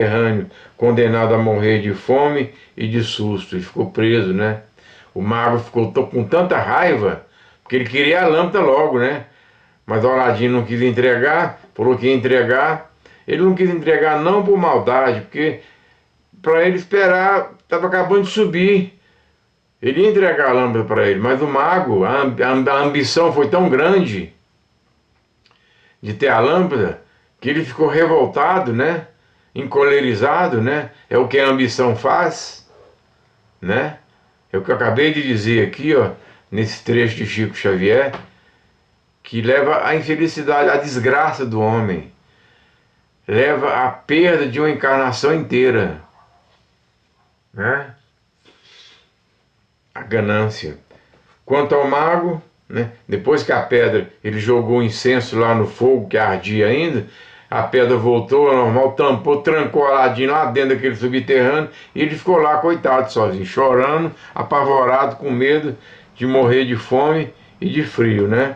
subterrâneo, condenado a morrer de fome e de susto, e ficou preso, né? O mago ficou com tanta raiva, porque ele queria a lâmpada logo, né? Mas o Aladim não quis entregar, falou que ia entregar. Ele não quis entregar não por maldade, porque para ele esperar, estava acabando de subir. Ele ia entregar a lâmpada para ele, mas o mago, a ambição foi tão grande de ter a lâmpada, que ele ficou revoltado, né? Encolerizado, né? É o que a ambição faz, né? É o que eu acabei de dizer aqui, ó, nesse trecho de Chico Xavier, que leva à infelicidade, à desgraça do homem, leva à perda de uma encarnação inteira, né? A ganância. Quanto ao mago, né, depois que a pedra, ele jogou o incenso lá no fogo que ardia ainda, a pedra voltou ao normal, tampou, trancou Aladim lá dentro daquele subterrâneo, e ele ficou lá, coitado, sozinho, chorando, apavorado, com medo de morrer de fome e de frio, né?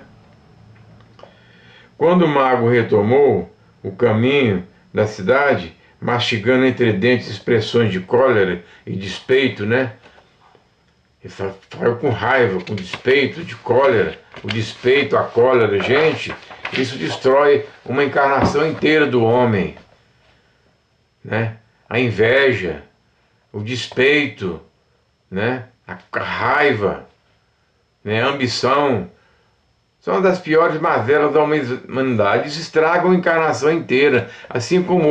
Quando o mago retomou o caminho da cidade, mastigando entre dentes expressões de cólera e despeito, né? Ele saiu com raiva, com despeito, de cólera. O despeito, a cólera, gente, isso destrói uma encarnação inteira do homem, né? A inveja, o despeito, né? A raiva, né? A ambição, são uma das piores mazelas da humanidade. Isso estragam a encarnação inteira, assim como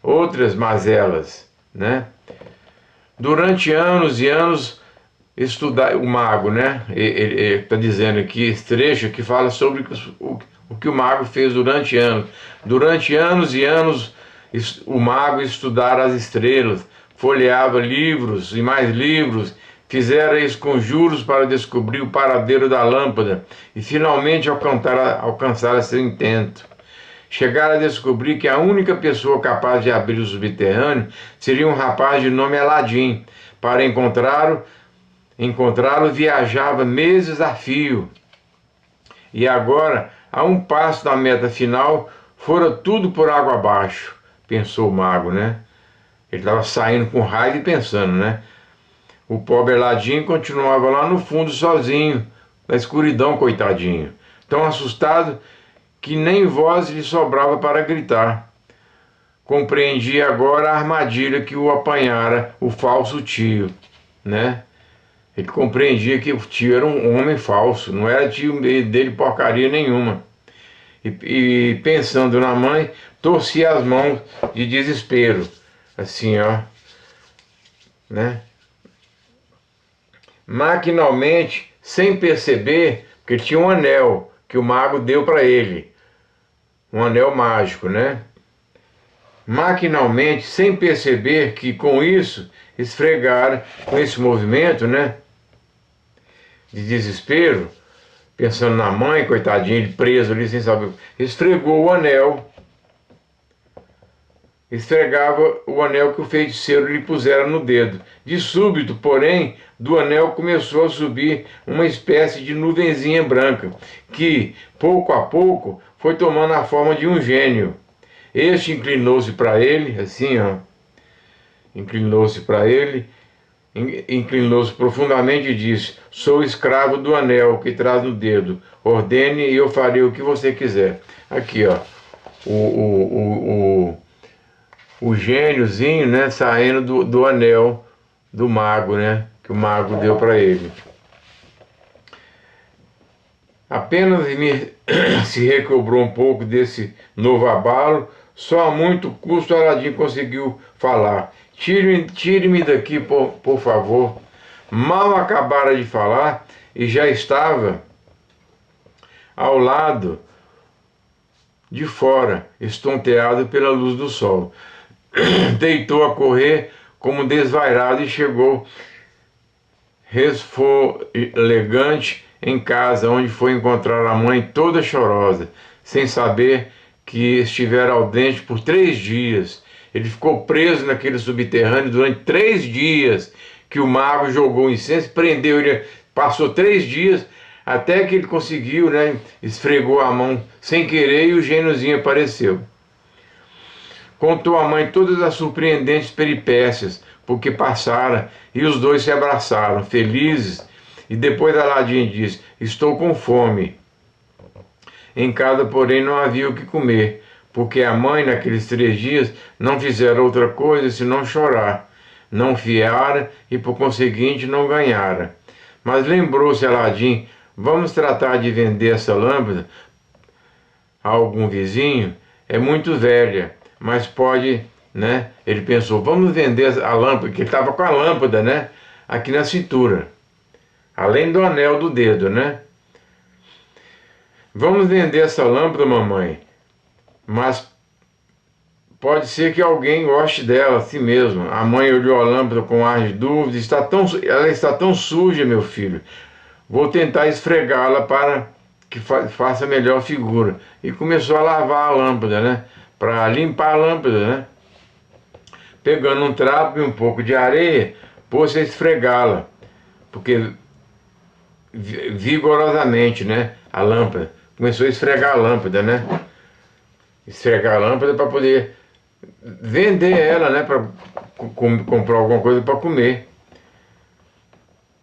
outras mazelas, né? Durante anos e anos, estudar o mago, né? Ele está dizendo aqui, esse trecho que fala sobre o que o mago fez durante anos. Durante anos e anos, o mago estudara as estrelas, folheava livros e mais livros, fizera conjuros para descobrir o paradeiro da lâmpada e finalmente alcançara seu intento. Chegara a descobrir que a única pessoa capaz de abrir o subterrâneo seria um rapaz de nome Aladim. Para encontrá-lo viajava meses a fio. E agora, a um passo da meta final, fora tudo por água abaixo, pensou o mago, né? Ele estava saindo com raiva e pensando, né? O pobre Aladim continuava lá no fundo sozinho, na escuridão, coitadinho, tão assustado que nem voz lhe sobrava para gritar. Compreendia agora a armadilha que o apanhara o falso tio, né? Ele compreendia que o tio era um homem falso, não era tio dele porcaria nenhuma. E pensando na mãe, torcia as mãos de desespero, assim, ó, né? Maquinalmente, sem perceber, porque ele tinha um anel que o mago deu para ele, um anel mágico, né? Maquinalmente, sem perceber que com isso, esfregaram, com esse movimento, né, de desespero, pensando na mãe, coitadinho, ele preso ali sem saber, esfregou o anel, esfregava o anel que o feiticeiro lhe pusera no dedo. De súbito, porém, do anel começou a subir uma espécie de nuvenzinha branca, que, pouco a pouco, foi tomando a forma de um gênio. Este inclinou-se para ele, assim, ó, inclinou-se profundamente e disse: sou escravo do anel que traz no dedo, ordene e eu farei o que você quiser. Aqui, ó, o gêniozinho, né, saindo do anel do mago, né, que o mago deu para ele. Apenas se recobrou um pouco desse novo abalo, só a muito custo Aladim conseguiu falar. Tire-me daqui, por favor. Mal acabara de falar e já estava ao lado de fora, estonteado pela luz do sol. Deitou a correr como desvairado e chegou resfolegante em casa, onde foi encontrar a mãe toda chorosa, sem saber que estivera ao dente por 3 dias. Ele ficou preso naquele subterrâneo durante 3 dias, que o mago jogou incenso, prendeu ele, passou 3 dias, até que ele conseguiu, né, esfregou a mão sem querer e o gêniozinho apareceu. Contou à mãe todas as surpreendentes peripécias porque passara, e os dois se abraçaram, felizes, e depois Aladim disse: estou com fome. Em casa, porém, não havia o que comer, porque a mãe, naqueles 3 dias, não fizera outra coisa senão chorar. Não fiara e, por conseguinte, não ganhara. Mas lembrou-se Aladim: vamos tratar de vender essa lâmpada a algum vizinho? É muito velha, mas pode, né? Ele pensou: vamos vender a lâmpada, que ele estava com a lâmpada, né? Aqui na cintura, além do anel do dedo, né? Vamos vender essa lâmpada, mamãe, mas pode ser que alguém goste dela assim mesmo. A mãe olhou a lâmpada com ar de dúvida. Ela está tão suja, meu filho. Vou tentar esfregá-la para que faça melhor figura. E começou a lavar a lâmpada, né? Para limpar a lâmpada, né? Pegando um trapo e um pouco de areia, pôs a esfregá-la, porque vigorosamente, né? A lâmpada. Começou a esfregar a lâmpada, né? Esfregar a lâmpada para poder vender ela, né? Para comprar alguma coisa para comer.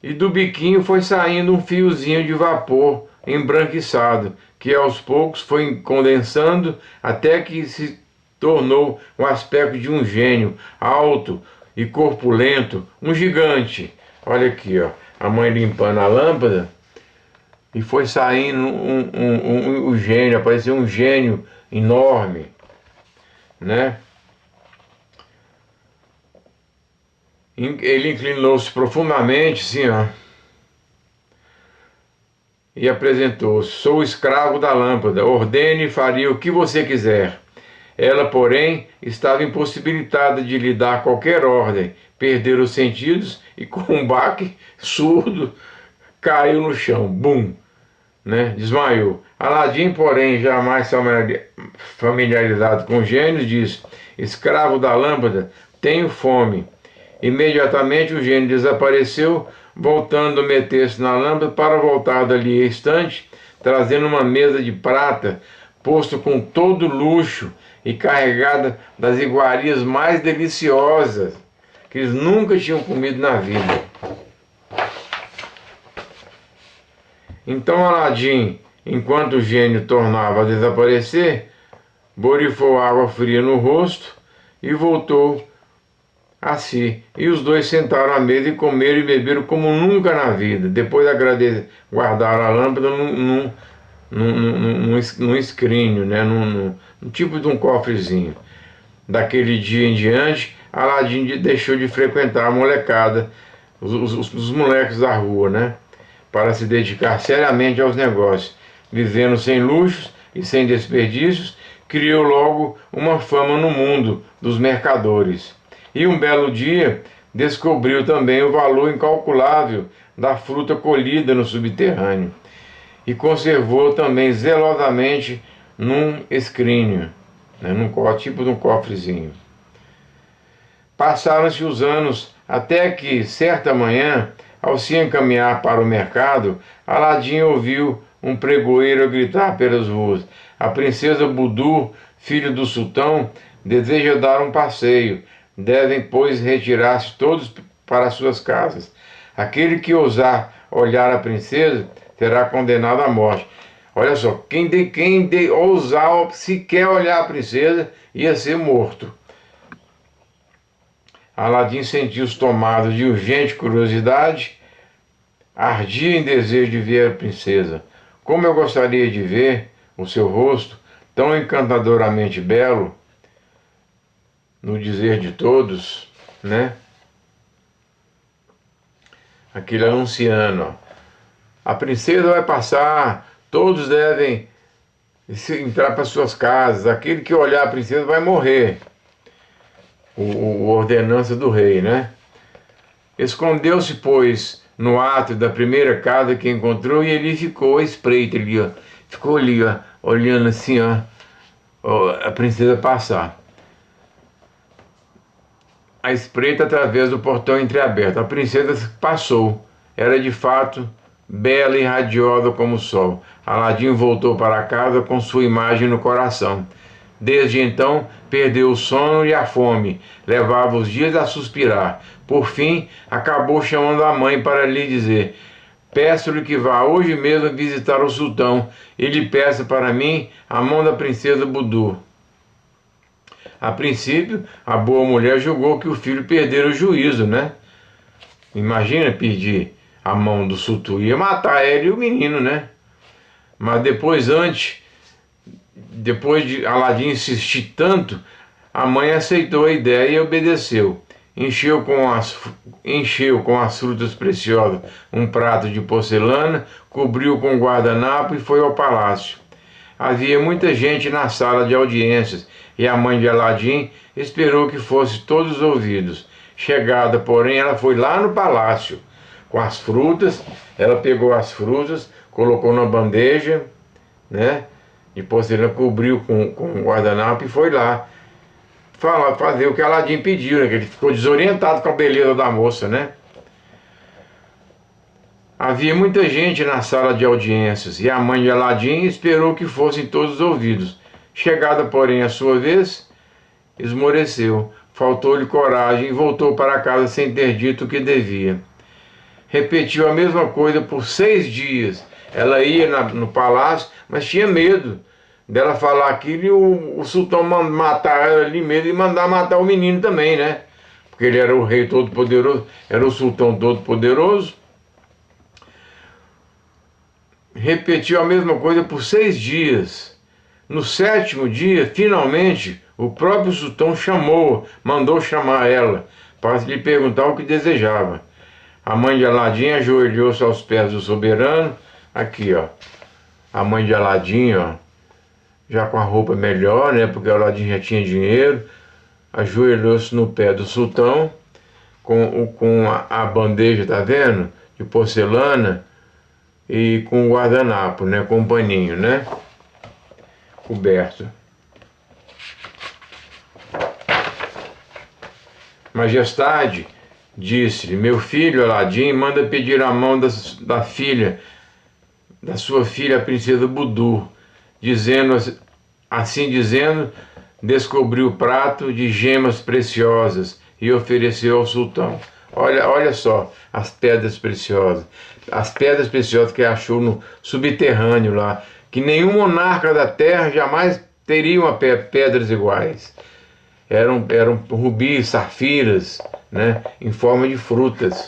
E do biquinho foi saindo um fiozinho de vapor embranquiçado, que aos poucos foi condensando até que se tornou o aspecto de um gênio, alto e corpulento, um gigante. Olha aqui, ó, a mãe limpando a lâmpada, e foi saindo um gênio, apareceu um gênio enorme, né? Ele inclinou-se profundamente, assim, ó, e apresentou-se: sou escravo da lâmpada, ordene e faria o que você quiser. Ela, porém, estava impossibilitada de lhe dar qualquer ordem, perdeu os sentidos e, com um baque surdo, caiu no chão, bum, né? Desmaiou. Aladim, porém, jamais familiarizado com gênios, disse: escravo da lâmpada, tenho fome. Imediatamente o gênio desapareceu, voltando a meter-se na lâmpada para voltar dali a instante, trazendo uma mesa de prata, posto com todo luxo e carregada das iguarias mais deliciosas que eles nunca tinham comido na vida. Então Aladim, enquanto o gênio tornava a desaparecer, borrifou água fria no rosto e voltou a si. E os dois sentaram à mesa e comeram e beberam como nunca na vida. Depois guardaram a lâmpada num escrínio, né? Num tipo de um cofrezinho. Daquele dia em diante, Aladim deixou de frequentar a molecada, os moleques da rua, né? Para se dedicar seriamente aos negócios. Vivendo sem luxos e sem desperdícios, criou logo uma fama no mundo dos mercadores. E um belo dia descobriu também o valor incalculável da fruta colhida no subterrâneo, e conservou também zelosamente num escrínio, né, tipo de um cofrezinho. Passaram-se os anos, até que, certa manhã, ao se encaminhar para o mercado, Aladim ouviu um pregoeiro a gritar pelas ruas: a princesa Budur, filho do sultão, deseja dar um passeio. Devem, pois, retirar-se todos para suas casas. Aquele que ousar olhar a princesa será condenado à morte. Olha só, quem ousar sequer olhar a princesa ia ser morto. Aladim sentiu-se tomado de urgente curiosidade, ardia em desejo de ver a princesa. Como eu gostaria de ver o seu rosto, tão encantadoramente belo, no dizer de todos, né? Aquele anunciando, ó, a princesa vai passar, todos devem entrar para suas casas, aquele que olhar a princesa vai morrer. O ordenança do rei, né? Escondeu-se, pois, no átrio da primeira casa que encontrou, e ele ficou à espreita ali, ó. Ficou ali, ó, olhando assim, ó, a princesa passar. A espreita através do portão entreaberto. A princesa passou. Era de fato bela e radiosa como o sol. Aladim voltou para casa com sua imagem no coração. Desde então, perdeu o sono e a fome, levava os dias a suspirar. Por fim, acabou chamando a mãe para lhe dizer: peço-lhe que vá hoje mesmo visitar o sultão e lhe peça para mim a mão da princesa Budur. A princípio, a boa mulher julgou que o filho perdera o juízo, né? Imagina pedir a mão do sultão, ia matar ela e o menino, né? Mas depois de Aladim insistir tanto, a mãe aceitou a ideia e obedeceu. Encheu com as frutas preciosas um prato de porcelana, cobriu com guardanapo e foi ao palácio. Havia muita gente na sala de audiências e a mãe de Aladim esperou que fosse todos ouvidos. Chegada, porém, ela foi lá no palácio com as frutas. Ela pegou as frutas, colocou na bandeja, né? Depois ela cobriu com guardanapo e foi lá fazer o que Aladim pediu, né? Que ele ficou desorientado com a beleza da moça, né? Havia muita gente na sala de audiências e a mãe de Aladim esperou que fossem todos ouvidos. Chegada, porém, a sua vez, esmoreceu, faltou-lhe coragem e voltou para casa sem ter dito o que devia. Repetiu a mesma coisa por 6 dias. Ela ia no palácio, mas tinha medo dela falar aquilo e o sultão matar ela ali mesmo e mandar matar o menino também, né? Porque ele era o rei todo-poderoso, era o sultão todo-poderoso. Repetiu a mesma coisa por 6 dias. No 7º dia, finalmente, o próprio sultão mandou chamar ela, para lhe perguntar o que desejava. A mãe de Aladim ajoelhou-se aos pés do soberano. Aqui, ó. A mãe de Aladim, ó, já com a roupa melhor, né? Porque Aladim já tinha dinheiro. Ajoelhou-se no pé do sultão, com a bandeja, tá vendo? De porcelana e com o guardanapo, né? Com o paninho, né? Coberto. Majestade, disse-lhe, meu filho Aladim manda pedir a mão da sua filha, a princesa Budur, assim dizendo, descobriu o prato de gemas preciosas e ofereceu ao sultão. Olha só as pedras preciosas que achou no subterrâneo lá, que nenhum monarca da terra jamais teria pedras iguais. Eram rubis, safiras, né, em forma de frutas.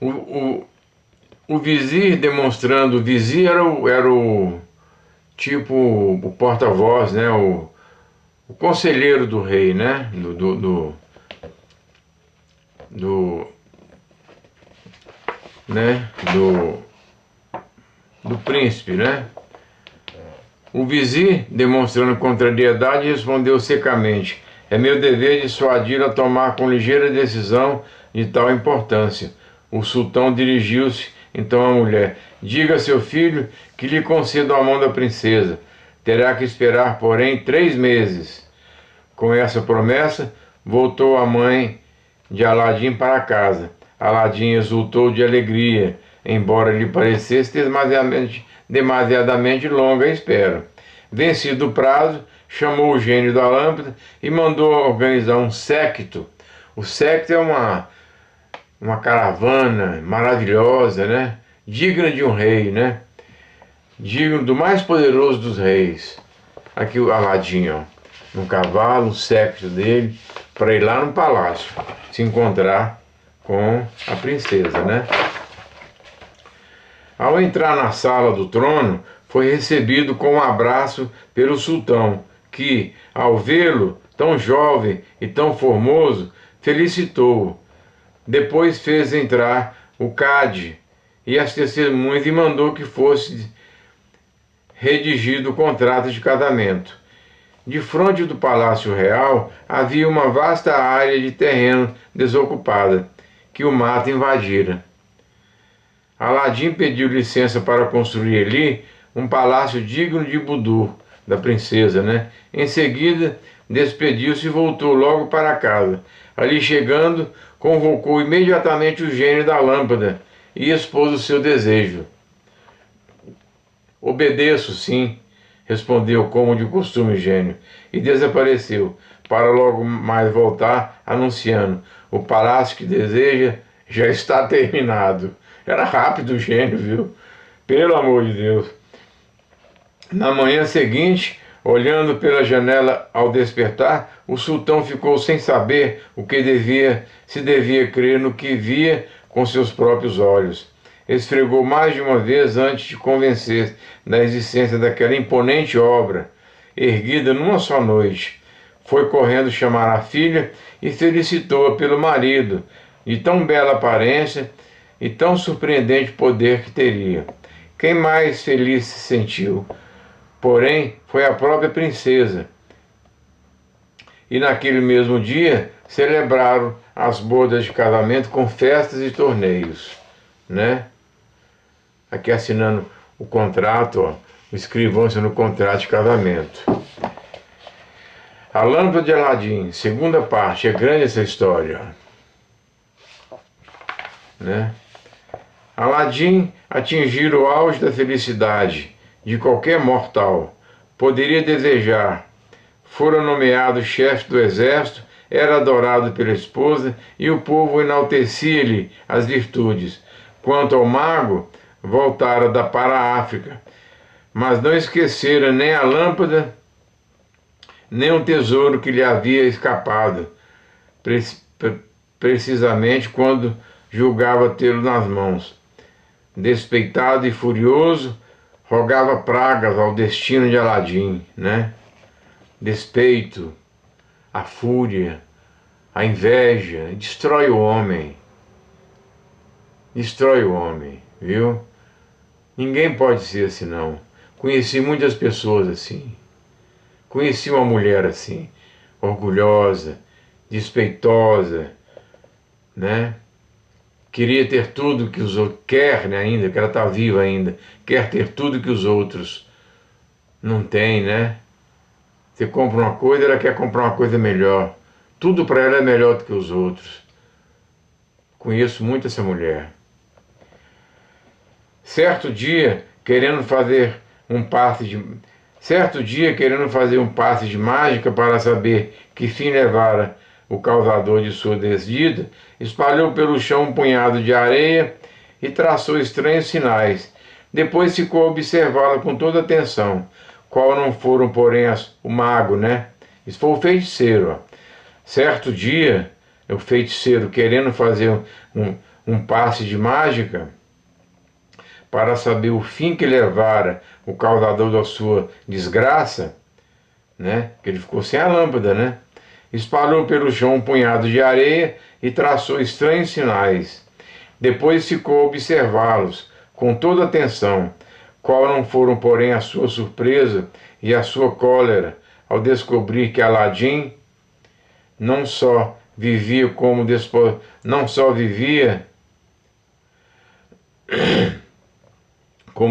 O vizir demonstrando, o vizir era o tipo o porta-voz, né, o conselheiro do rei, né, do príncipe, né. O vizir, demonstrando contrariedade, respondeu secamente: é meu dever dissuadi-lo a tomar com ligeira decisão de tal importância. O sultão dirigiu-se então à mulher: diga a seu filho que lhe concedo a mão da princesa. Terá que esperar, porém, 3 meses. Com essa promessa, voltou a mãe de Aladim para casa. Aladim exultou de alegria, embora lhe parecesse demasiadamente longa a espera. Vencido o prazo, chamou o gênio da lâmpada e mandou organizar um séquito. O séquito é uma caravana maravilhosa, né? Digna de um rei, né? Digno do mais poderoso dos reis. Aqui o Aladim, ó, no cavalo, um séquito dele, para ir lá no palácio, se encontrar com a princesa, né? Ao entrar na sala do trono, foi recebido com um abraço pelo sultão, que, ao vê-lo tão jovem e tão formoso, felicitou-o. Depois fez entrar o cade e as testemunhas e mandou que fosse redigido o contrato de casamento. De frente do Palácio Real havia uma vasta área de terreno desocupada, que o mato invadira. Aladim pediu licença para construir ali um palácio digno de Budur, da princesa, né? Em seguida, despediu-se e voltou logo para casa. Ali chegando, convocou imediatamente o gênio da lâmpada e expôs o seu desejo. Obedeço, sim, respondeu como de costume o gênio, e desapareceu, para logo mais voltar, anunciando: o palácio que deseja já está terminado. Era rápido o gênio, viu? Pelo amor de Deus. Na manhã seguinte, olhando pela janela ao despertar, o sultão ficou sem saber o que se devia crer no que via com seus próprios olhos. Esfregou mais de uma vez antes de convencer da existência daquela imponente obra, erguida numa só noite. Foi correndo chamar a filha e felicitou-a pelo marido, de tão bela aparência e tão surpreendente poder que teria. Quem mais feliz se sentiu? Porém, foi a própria princesa. E naquele mesmo dia celebraram as bodas de casamento com festas e torneios, né? Aqui assinando o contrato, ó, o escrivão assinando o contrato de casamento. A Lâmpada de Aladim, segunda parte, é grande essa história, né? Aladim atingira o auge da felicidade de qualquer mortal poderia desejar. Fora nomeado chefe do exército, era adorado pela esposa e o povo enaltecia-lhe as virtudes. Quanto ao mago, voltara para a África, mas não esquecera nem a lâmpada, nem o tesouro que lhe havia escapado, precisamente quando julgava tê-lo nas mãos. Despeitado e furioso, rogava pragas ao destino de Aladim, né? Despeito, a fúria, a inveja, destrói o homem. Destrói o homem, viu? Ninguém pode ser assim, não. Conheci muitas pessoas assim. Conheci uma mulher assim, orgulhosa, despeitosa, né? Queria ter tudo que os outros... Quer, né, ainda, que ela está viva ainda. Quer ter tudo que os outros não têm, né? Você compra uma coisa, ela quer comprar uma coisa melhor. Tudo para ela é melhor do que os outros. Conheço muito essa mulher. Certo dia, querendo fazer um passe de mágica para saber que fim levara o causador de sua desdita, espalhou pelo chão um punhado de areia e traçou estranhos sinais. Depois ficou a observá-la com toda atenção. Qual não foram, porém, o mago, né? Isso foi o feiticeiro, ó. Certo dia, o feiticeiro, querendo fazer um passe de mágica, para saber o fim que levara o causador da sua desgraça, né? Que ele ficou sem a lâmpada, né? Espalhou pelo chão um punhado de areia e traçou estranhos sinais. Depois ficou a observá-los com toda atenção. Qual não foram, porém, a sua surpresa e a sua cólera ao descobrir que Aladim não só vivia como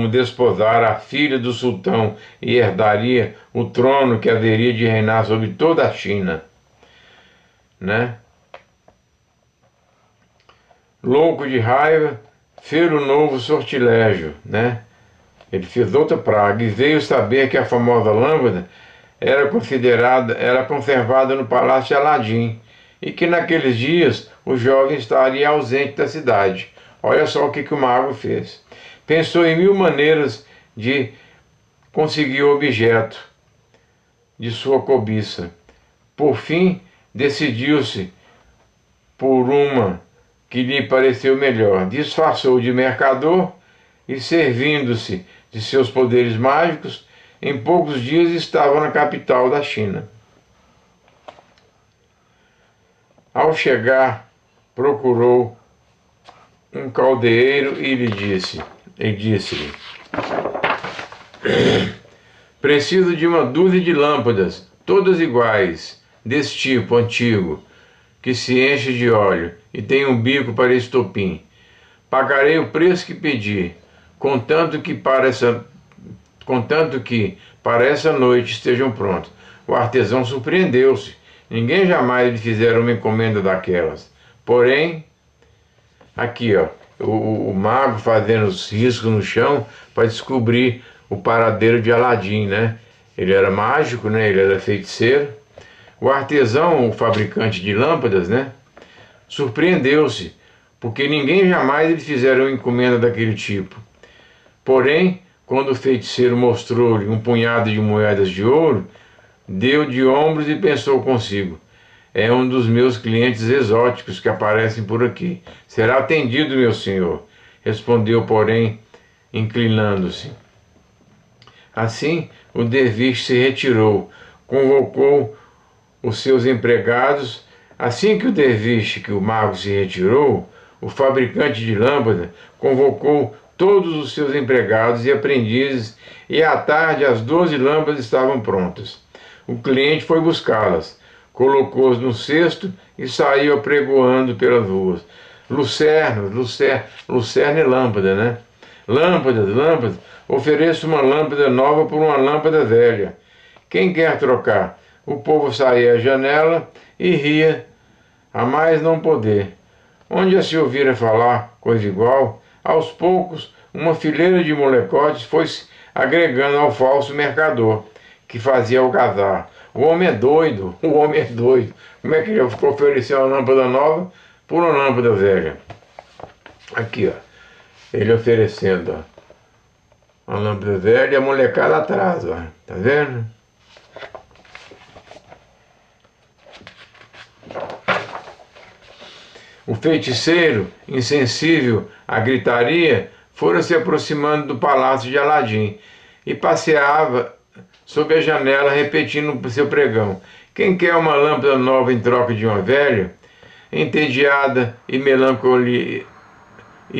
desposara a filha do sultão e herdaria o trono que haveria de reinar sobre toda a China, né? Louco de raiva, fez um novo sortilégio, né? Ele fez outra praga e veio saber que a famosa lâmpada era conservada no palácio de Aladim e que naqueles dias o jovem estaria ausente da cidade. Olha só o que o mago fez. Pensou em 1000 maneiras de conseguir o objeto de sua cobiça. Por fim, decidiu-se por uma que lhe pareceu melhor. Disfarçou de mercador e, servindo-se de seus poderes mágicos, em poucos dias estava na capital da China. Ao chegar, procurou um caldeeiro e disse-lhe: preciso de uma dúzia de lâmpadas, todas iguais, desse tipo antigo, que se enche de óleo e tem um bico para estopim. Pagarei o preço que pedi, contanto que para essa noite estejam prontos. O artesão surpreendeu-se. Ninguém jamais lhe fizera uma encomenda daquelas. Porém, aqui, ó, o mago fazendo os riscos no chão para descobrir o paradeiro de Aladim, né? Ele era mágico, né? Ele era feiticeiro. O artesão, o fabricante de lâmpadas, né? Surpreendeu-se, porque ninguém jamais lhe fizera uma encomenda daquele tipo. Porém, quando o feiticeiro mostrou-lhe um punhado de moedas de ouro, deu de ombros e pensou consigo: é um dos meus clientes exóticos que aparecem por aqui. Será atendido, meu senhor, respondeu, porém, inclinando-se. Assim, o derviche se retirou, convocou os seus empregados. Assim que o mago se retirou, o fabricante de lâmpada convocou todos os seus empregados e aprendizes, e à tarde as 12 lâmpadas estavam prontas. O cliente foi buscá-las, colocou-as no cesto e saiu apregoando pelas ruas. Lucerna e lâmpada, né? Lâmpadas, ofereço uma lâmpada nova por uma lâmpada velha. Quem quer trocar? O povo saía à janela e ria, a mais não poder. Onde já se ouvira falar coisa igual, aos poucos uma fileira de molecotes foi se agregando ao falso mercador, que fazia algazar. O homem é doido, o homem é doido. Como é que ele ofereceu uma lâmpada nova por uma lâmpada velha? Aqui, ó. Ele oferecendo, ó, uma lâmpada velha e a molecada atrás, ó. Tá vendo? O feiticeiro, insensível à gritaria, fora se aproximando do palácio de Aladim e passeava sob a janela repetindo seu pregão: quem quer uma lâmpada nova em troca de uma velha? Entediada e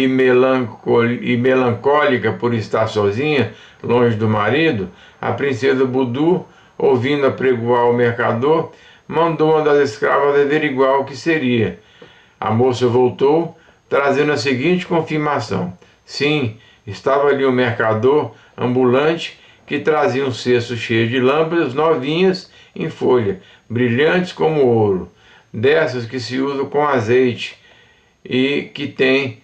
melancólica por estar sozinha, longe do marido, a princesa Budu, ouvindo apregoar o mercador, mandou uma das escravas averiguar o que seria. A moça voltou, trazendo a seguinte confirmação: sim, estava ali um mercador ambulante que trazia um cesto cheio de lâmpadas novinhas em folha, brilhantes como ouro, dessas que se usam com azeite e que tem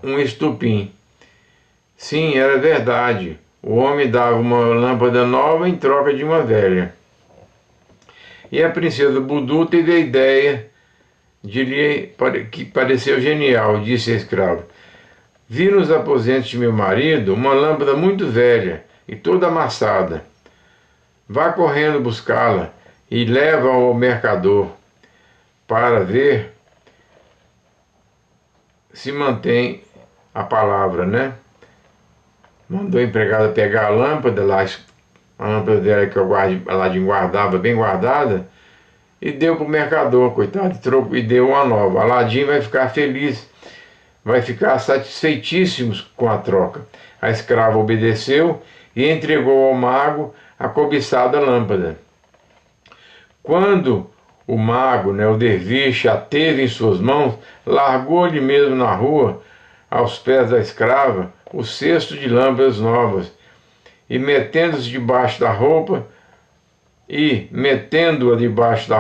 um estupim. Sim, era verdade. O homem dava uma lâmpada nova em troca de uma velha. E a princesa Budu teve a ideia que pareceu genial, disse a escrava. Vi nos aposentos de meu marido uma lâmpada muito velha e toda amassada. Vá correndo buscá-la e leva ao mercador para ver se mantém a palavra, né? Mandou a empregada pegar a lâmpada lá, a lâmpada dela que Aladim guardava, bem guardada, e deu para o mercador, coitado, e deu uma nova. Aladim vai ficar feliz, vai ficar satisfeitíssimo com a troca. A escrava obedeceu e entregou ao mago a cobiçada lâmpada. Quando o mago, né, o derviche, a teve em suas mãos, largou-lhe mesmo na rua, aos pés da escrava, o cesto de lâmpadas novas, e metendo-a debaixo da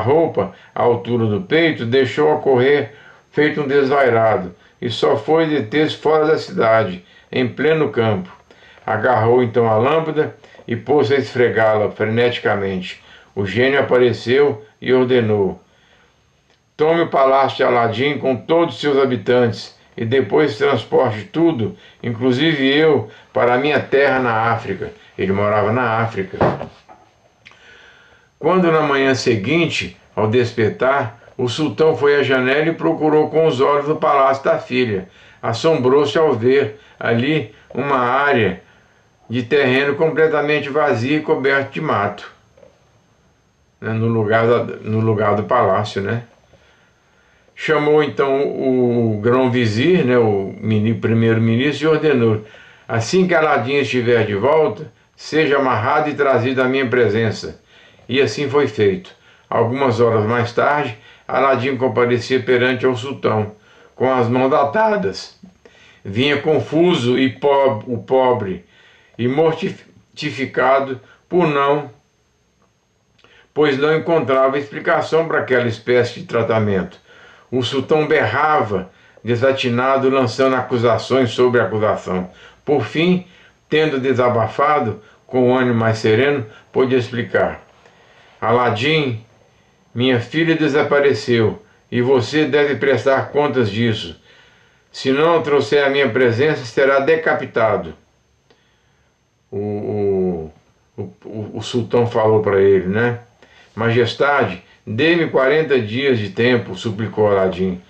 roupa, à altura do peito, deixou-a correr feito um desvairado, e só foi deter-se fora da cidade, em pleno campo. Agarrou então a lâmpada e pôs-se a esfregá-la freneticamente. O gênio apareceu e ordenou: tome o palácio de Aladim com todos os seus habitantes e depois transporte tudo, inclusive eu, para a minha terra na África. Ele morava na África. Quando na manhã seguinte, ao despertar, o sultão foi à janela e procurou com os olhos o palácio da filha. Assombrou-se ao ver ali uma área de terreno completamente vazia e coberto de mato, né, no lugar do palácio, né? Chamou então o grão-vizir, né, o primeiro-ministro, e ordenou: assim que Aladim estiver de volta, seja amarrado e trazido à minha presença. E assim foi feito. Algumas horas mais tarde, Aladim comparecia perante ao sultão, com as mãos atadas. Vinha confuso o pobre e mortificado pois não encontrava explicação para aquela espécie de tratamento. O sultão berrava, desatinado, lançando acusações sobre acusação. Por fim, tendo desabafado, com o ânimo mais sereno, pôde explicar. Aladim, minha filha desapareceu, e você deve prestar contas disso. Se não trouxer a minha presença, será decapitado. O sultão falou para ele, né? Majestade, dê-me 40 dias de tempo, suplicou Aladim.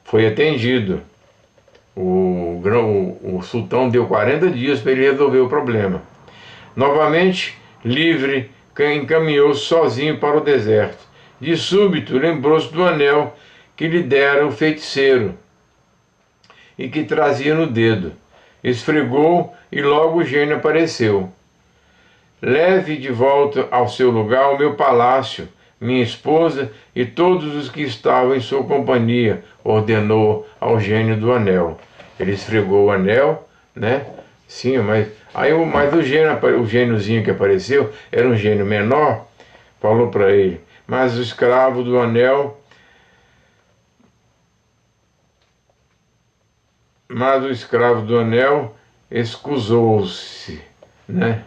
Foi atendido. O sultão deu 40 dias para ele resolver o problema. Novamente, livre, encaminhou-se sozinho para o deserto. De súbito, lembrou-se do anel que lhe dera o feiticeiro e que trazia no dedo. Esfregou e logo o gênio apareceu. Leve de volta ao seu lugar o meu palácio, minha esposa e todos os que estavam em sua companhia, ordenou ao gênio do anel. Ele esfregou o anel, né? Sim, mas o gêniozinho que apareceu era um gênio menor, falou para ele, mas o escravo do anel escusou-se, né?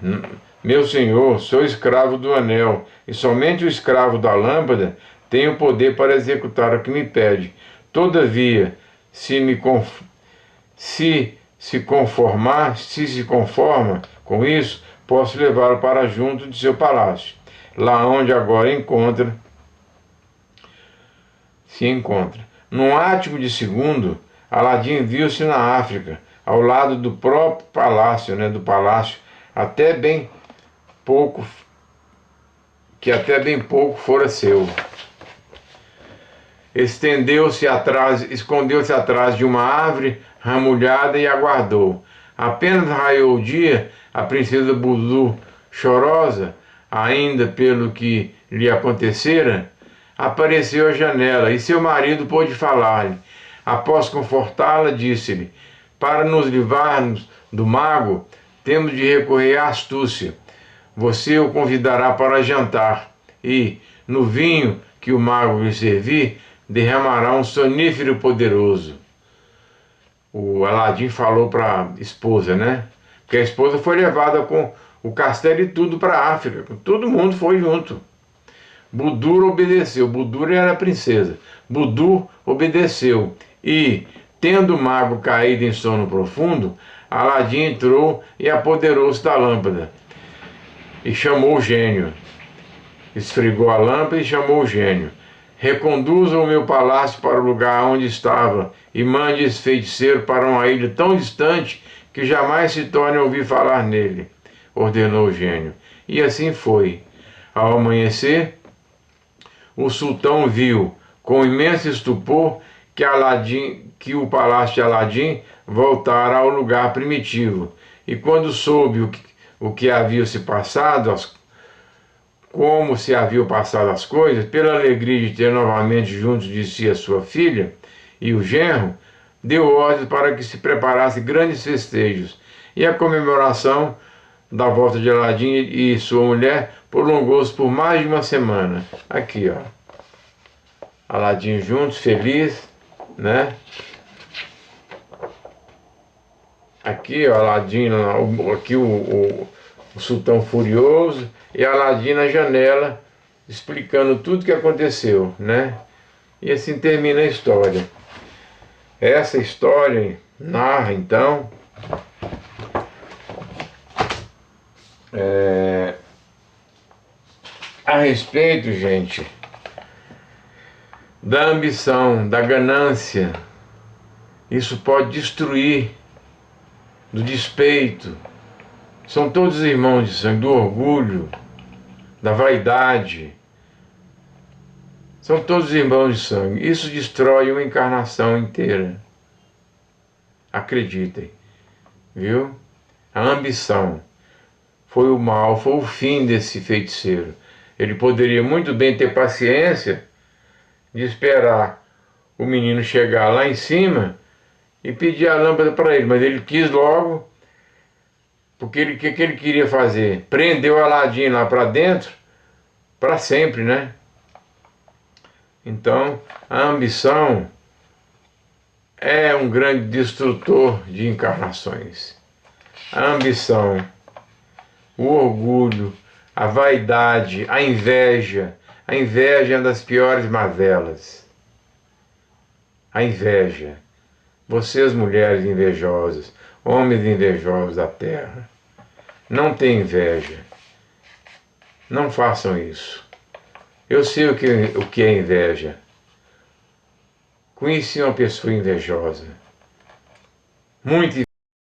Meu senhor, sou escravo do anel, e somente o escravo da lâmpada tem o poder para executar o que me pede. Todavia, se se conforma com isso, posso levá-lo para junto de seu palácio, lá onde agora se encontra. Num átimo de segundo, Aladim viu-se na África, ao lado do próprio palácio, né, do palácio, até bem pouco fora seu. Escondeu-se atrás de uma árvore ramulhada e aguardou. Apenas raiou o dia, a princesa Budu, chorosa, ainda pelo que lhe acontecera, apareceu à janela e seu marido pôde falar-lhe. Após confortá-la, disse-lhe: para nos livrarmos do mago, temos de recorrer à astúcia. Você o convidará para jantar e, no vinho que o mago lhe servir, derramará um sonífero poderoso. O Aladim falou para a esposa, né? Porque a esposa foi levada com o castelo e tudo para a África. Todo mundo foi junto. Budur obedeceu. Budur era a princesa. Budur obedeceu. E, tendo o mago caído em sono profundo, Aladim entrou e apoderou-se da lâmpada. E chamou o gênio. Esfregou a lâmpada e chamou o gênio. Reconduza o meu palácio para o lugar onde estava e mande esse feiticeiro para uma ilha tão distante que jamais se torne a ouvir falar nele, ordenou o gênio. E assim foi. Ao amanhecer, o sultão viu, com imenso estupor, que o palácio de Aladim voltara ao lugar primitivo. E quando soube o que havia se passado, como se haviam passado as coisas, pela alegria de ter novamente junto de si a sua filha e o genro, deu ordem para que se preparasse grandes festejos, e a comemoração da volta de Aladim e sua mulher prolongou-se por mais de uma semana. Aqui, ó, Aladim juntos, feliz, né? Aqui, ó, Aladim, aqui o sultão furioso, e Aladim na janela, explicando tudo o que aconteceu, né? E assim termina a história. Essa história narra, então, a respeito, gente, da ambição, da ganância. Isso pode destruir, do despeito. São todos irmãos de sangue, do orgulho, da vaidade. São todos irmãos de sangue. Isso destrói uma encarnação inteira. Acreditem, viu? A ambição foi o mal, foi o fim desse feiticeiro. Ele poderia muito bem ter paciência de esperar o menino chegar lá em cima e pedir a lâmpada para ele, mas ele quis logo, porque o que ele queria fazer? Prendeu Aladim lá para dentro, para sempre, né? Então, a ambição é um grande destrutor de encarnações. a ambição, o orgulho, a vaidade, a inveja. A inveja é uma das piores mazelas. A inveja. Vocês, mulheres invejosas, homens invejosos da terra, não tenham inveja. Não façam isso. Eu sei o que é inveja. Conheci uma pessoa invejosa. Muito